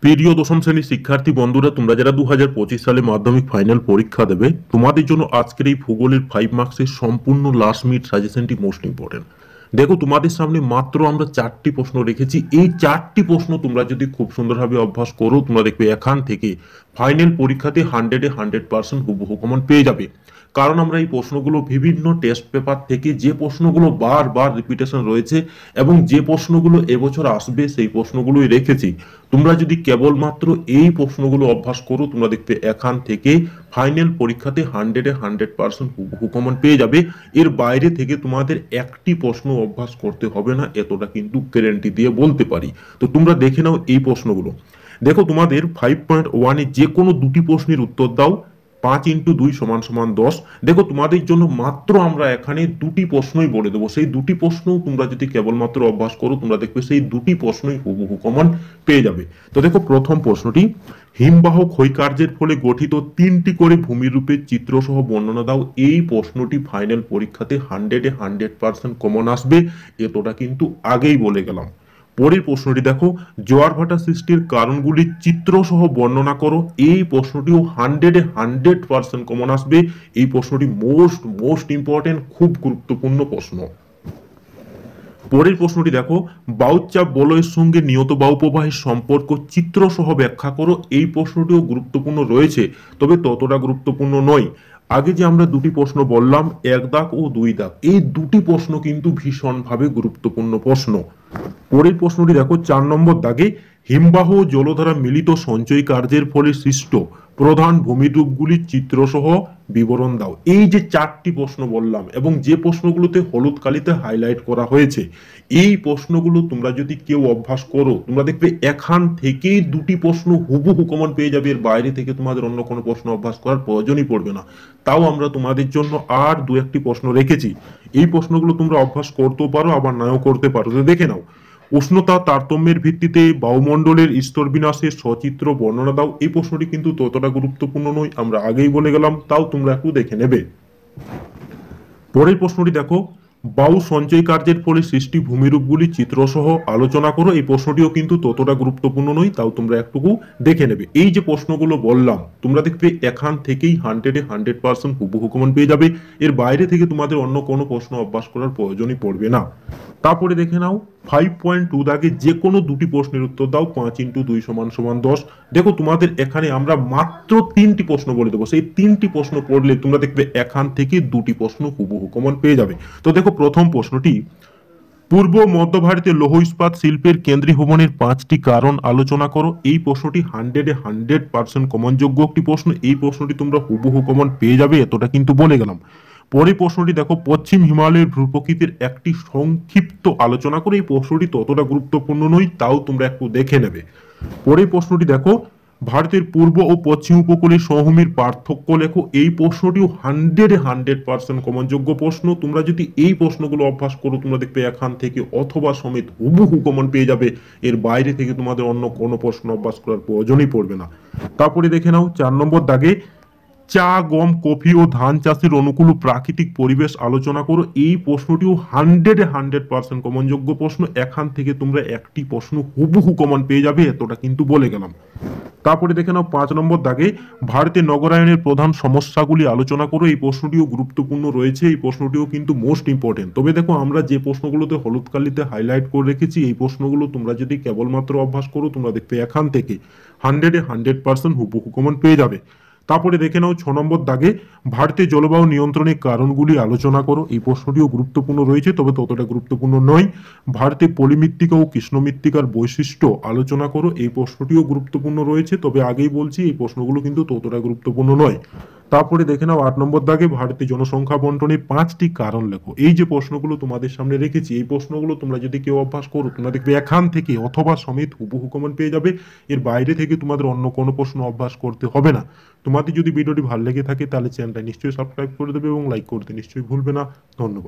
প্রিয় দশম শ্রেণীর শিক্ষার্থী বন্ধুরা, তোমরা যারা 2025 সালে মাধ্যমিক ফাইনাল পরীক্ষা দেবে, তোমাদের জন্য আজকের এই ভূগোলের 5 মার্কসের সম্পূর্ণ লাস্ট মিনিট সাজেশনটি মোস্ট ইম্পর্টেন্ট। দেখো, তোমাদের সামনে মাত্র আমরা 4টি প্রশ্ন রেখেছি। এই 4টি প্রশ্ন তোমরা যদি খুব সুন্দরভাবে অভ্যাস করো, তোমরা দেখবে এখান থেকে ফাইনাল পরীক্ষাতে 100% হুবহু কমন পেয়ে যাবে। কারণ আমরা এই প্রশ্নগুলো বিভিন্ন টেস্ট পেপার থেকে, যে প্রশ্নগুলো বারবার রিপিটেশন রয়েছে এবং যে প্রশ্নগুলো এবছর আসবে সেই প্রশ্নগুলোই রেখেছি। তোমরা যদি কেবলমাত্র এই প্রশ্নগুলো অভ্যাস করো, তোমরা দেখবে এখান থেকে ফাইনাল পরীক্ষাতে 100% হুবহু কমন পেয়ে যাবে। এর বাইরে থেকে তোমাদের একটি প্রশ্ন অভ্যাস করতে হবে না, এতটা কিন্তু গ্যারান্টি দিয়ে বলতে পারি। তো তোমরা দেখে নাও এই প্রশ্নগুলো। দেখো, তোমাদের 5.1 এ যে কোনো দুটি প্রশ্নের উত্তর দাও। 5 × 2 = 10। দেখো, তোমাদের জন্য মাত্র আমরা এখানে দুটি প্রশ্নই বলে দেবো। সেই দুটি প্রশ্ন তোমরা যদি কেবলমাত্র অভ্যাস করো, তোমরা দেখবে সেই দুটি প্রশ্নই হুবহু কমন পেয়ে যাবে। তো দেখো, প্রথম প্রশ্নটি, হিমবাহ ক্ষয়কার্যের ফলে গঠিত 3টি করে ভূমিরূপের চিত্র সহ বর্ণনা দাও। এই প্রশ্নটি ফাইনাল পরীক্ষাতে 100% কমন আসবে, এতটা কিন্তু আগেই বলে গেলাম। পরের প্রশ্নটি দেখো, জোয়ার ভাটা সৃষ্টির কারণগুলি চিত্র সহ বর্ণনা করো। এই প্রশ্নটিও 100% কমন আসবে। এই প্রশ্নটি মোস্ট ইম্পর্টেন্ট, খুব গুরুত্বপূর্ণ প্রশ্ন। পরের প্রশ্নটি দেখো, বায়ুচাপ বলয়ের সঙ্গে নিয়ত বায়ু প্রবাহের সম্পর্ক চিত্র সহ ব্যাখ্যা করো। এই প্রশ্নটিও গুরুত্বপূর্ণ রয়েছে, তবে ততটা গুরুত্বপূর্ণ নয়। আগে যে আমরা দুটি প্রশ্ন বললাম, 1 দাগ ও 2 দাগ, এই দুটি প্রশ্ন কিন্তু ভীষণভাবে গুরুত্বপূর্ণ প্রশ্ন। পরের প্রশ্নটি দেখো, 4 নম্বর দাগে, হিমবাহ ও জলধারা মিলিত সঞ্চয় কার্যের ফলে সৃষ্ট প্রধান ভূমিরূপগুলির চিত্রসহ বিবরণ দাও। এই যে 4টি প্রশ্ন বললাম এবং যে প্রশ্নগুলোতে হলুদ কালিতে হাইলাইট করা হয়েছে, এই প্রশ্নগুলো তোমরা যদি কেউ অভ্যাস করো, তোমরা দেখবে এখান থেকেই দুটি প্রশ্ন হুবহু কমন পেয়ে যাবে। এর বাইরে থেকে তোমাদের অন্য কোনো প্রশ্ন অভ্যাস করার প্রয়োজনই পড়বে না। তাও আমরা তোমাদের জন্য আর 2-1টি প্রশ্ন রেখেছি। এই প্রশ্নগুলো তোমরা অভ্যাস করতেও পারো, আবার নাও করতে পারো। তো দেখে নাও, উষ্ণতা তারতম্যের ভিত্তিতে বায়ুমণ্ডলের স্তর বিন্যাসের সচিত্র বর্ণনা দাও। এই প্রশ্নটি কিন্তু ততটা গুরুত্বপূর্ণ নয়, আমরা আগেই বলে গেলাম, তাও তোমরা একটু দেখে নেবে। পরের প্রশ্নটি দেখো, বায়ু সঞ্চয় কার্যের ফলে সৃষ্টি ভূমিরূপগুলি চিত্রসহ আলোচনা করো। এই প্রশ্নটিও কিন্তু ততটা গুরুত্বপূর্ণ নয়, তাও তোমরা একটুকু দেখে নেবে। এই যে প্রশ্নগুলো বললাম, তোমরা দেখবে এখান থেকেই 100% হুবহু কমন পেয়ে যাবে। এর বাইরে থেকে তোমাদের অন্য কোনো প্রশ্ন অভ্যাস করার প্রয়োজনই পড়বে না। তারপরে দেখে নাও, 5.2 দাগে যে কোনো দুটি প্রশ্নের উত্তর দাও। 5 × 2 = 10। দেখো, তোমাদের এখানে আমরা মাত্র 3টি প্রশ্ন বলে দেবো। সেই 3টি প্রশ্ন পড়লে তোমরা দেখবে এখান থেকে দুটি প্রশ্ন হুবহু কমন পেয়ে যাবে। তো দেখো, প্রথম প্রশ্নটি, পূর্ব মধ্য ভারতের লৌহ ইস্পাত শিল্পের কেন্দ্রীভবনের 5টি কারণ আলোচনা করো। এই প্রশ্নটি 100% কমনযোগ্য একটি প্রশ্ন। এই প্রশ্নটি তোমরা হুবহু কমন পেয়ে যাবে, এতটা কিন্তু বলে গেলাম। পরের প্রশ্নটি দেখো, পশ্চিম হিমালয়ের ভূপ্রকৃতির একটি সংক্ষিপ্ত আলোচনা করে। এই প্রশ্নটি ততটা গুরুত্বপূর্ণ নয়, তাও তোমরা একটু দেখে নেবে। পরের প্রশ্নটি দেখো, ভারতের পূর্ব ও পশ্চিম উপকূলের সমভূমির পার্থক্য লেখো। এই প্রশ্নটিও 100% কমনযোগ্য প্রশ্ন। তোমরা যদি এই প্রশ্নগুলো অভ্যাস করো, তোমরা দেখবে এখান থেকে অথবা সমেত হুবহু কমন পেয়ে যাবে। এর বাইরে থেকে তোমাদের অন্য কোনো প্রশ্ন অভ্যাস করার প্রয়োজনই পড়বে না। তারপরে দেখে নাও, 4 নম্বর দাগে, চা, গম, কফি ও ধান চাষের অনুকূল প্রাকৃতিক পরিবেশ আলোচনা করো। এই প্রশ্নটিও 100% কমনযোগ্য প্রশ্ন। এখান থেকে তোমরা একটি প্রশ্ন হুবহু কমন পেয়ে যাবে, এতটা কিন্তু বলে গেলাম। তারপরে দেখে নাও, 5 নম্বর দাগে, ভারতের নগরায়নের প্রধান সমস্যাগুলি আলোচনা করো। এই প্রশ্নটিও গুরুত্বপূর্ণ রয়েছে, এই প্রশ্নটিও কিন্তু মোস্ট ইম্পর্টেন্ট। তবে দেখো, আমরা যে প্রশ্নগুলোতে হলুদ কালিতে হাইলাইট করে রেখেছি, এই প্রশ্নগুলো তোমরা যদি কেবলমাত্র অভ্যাস করো, তোমরা দেখবে এখান থেকে 100% হুবহু কমন পেয়ে যাবে। তারপরে দেখে নাও, 6 নম্বর দাগে, ভারতের জলবায়ু নিয়ন্ত্রণের কারণগুলি আলোচনা করো। এই প্রশ্নটিও গুরুত্বপূর্ণ রয়েছে, তবে ততটা গুরুত্বপূর্ণ নয়। ভারতে পলিমৃত্তিকা ও কৃষ্ণমৃত্তিকার বৈশিষ্ট্য আলোচনা করো। এই প্রশ্নটিও গুরুত্বপূর্ণ রয়েছে, তবে আগেই বলছি এই প্রশ্নগুলো কিন্তু ততটা গুরুত্বপূর্ণ নয়। তারপরে দেখে নাও, 8 নম্বর দাগে, ভারতের জনসংখ্যা বন্টনের 5টি কারণ লেখো। এই যে প্রশ্নগুলো তোমাদের সামনে রেখেছি, এই প্রশ্নগুলো তোমরা যদি কেউ অভ্যাস করো, তোমরা দেখবে এখান থেকে অথবা সমেত হুবহু কমন পেয়ে যাবে। এর বাইরে থেকে তোমাদের অন্য কোনো প্রশ্ন অভ্যাস করতে হবে না। তোমাদের যদি ভিডিওটি ভালো লেগে থাকে, তাহলে চ্যানেলটা নিশ্চয়ই সাবস্ক্রাইব করে দেবে এবং লাইক করতে নিশ্চয়ই ভুলবে না। ধন্যবাদ।